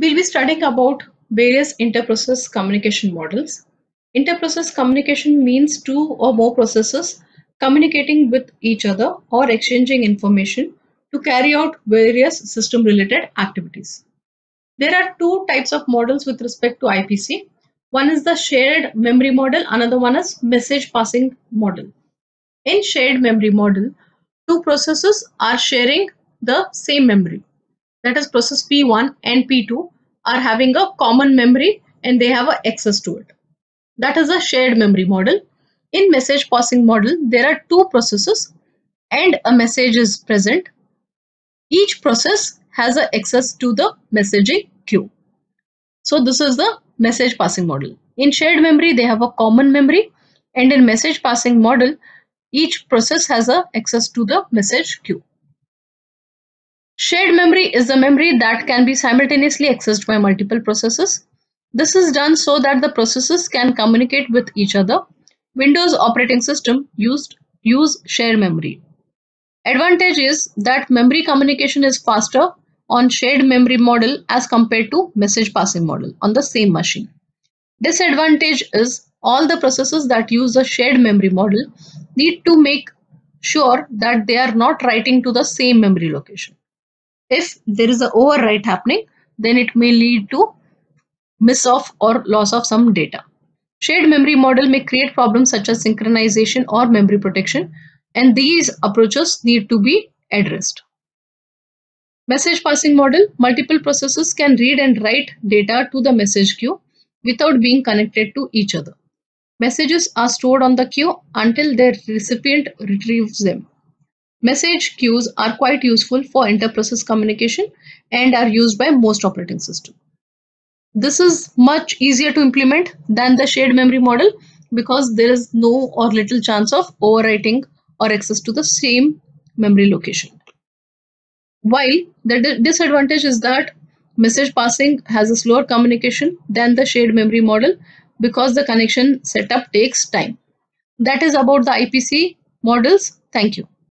We'll be studying about various interprocess communication models. Interprocess communication means two or more processes communicating with each other or exchanging information to carry out various system related activities. There are two types of models with respect to IPC. One is the shared memory model, another one is message passing model. In shared memory model, two processes are sharing the same memory. That is, process P1 and P2 are having a common memory and they have access to it. That is a shared memory model. In message passing model, there are two processes and a message is present. Each process has access to the messaging queue. So this is the message passing model. In shared memory, they have a common memory, and in message passing model, each process has access to the message queue. Shared memory is the memory that can be simultaneously accessed by multiple processes. This is done so that the processes can communicate with each other. Windows operating system use shared memory. Advantage is that memory communication is faster on shared memory model as compared to message passing model on the same machine. Disadvantage is all the processes that use the shared memory model need to make sure that they are not writing to the same memory location. If there is an overwrite happening, then it may lead to miss of or loss of some data. Shared memory model may create problems such as synchronization or memory protection, and these approaches need to be addressed. Message passing model, multiple processes can read and write data to the message queue without being connected to each other. Messages are stored on the queue until their recipient retrieves them. Message queues are quite useful for inter-process communication and are used by most operating systems. This is much easier to implement than the shared memory model because there is no or little chance of overwriting or access to the same memory location. While the disadvantage is that message passing has a slower communication than the shared memory model because the connection setup takes time. That is about the IPC models. Thank you.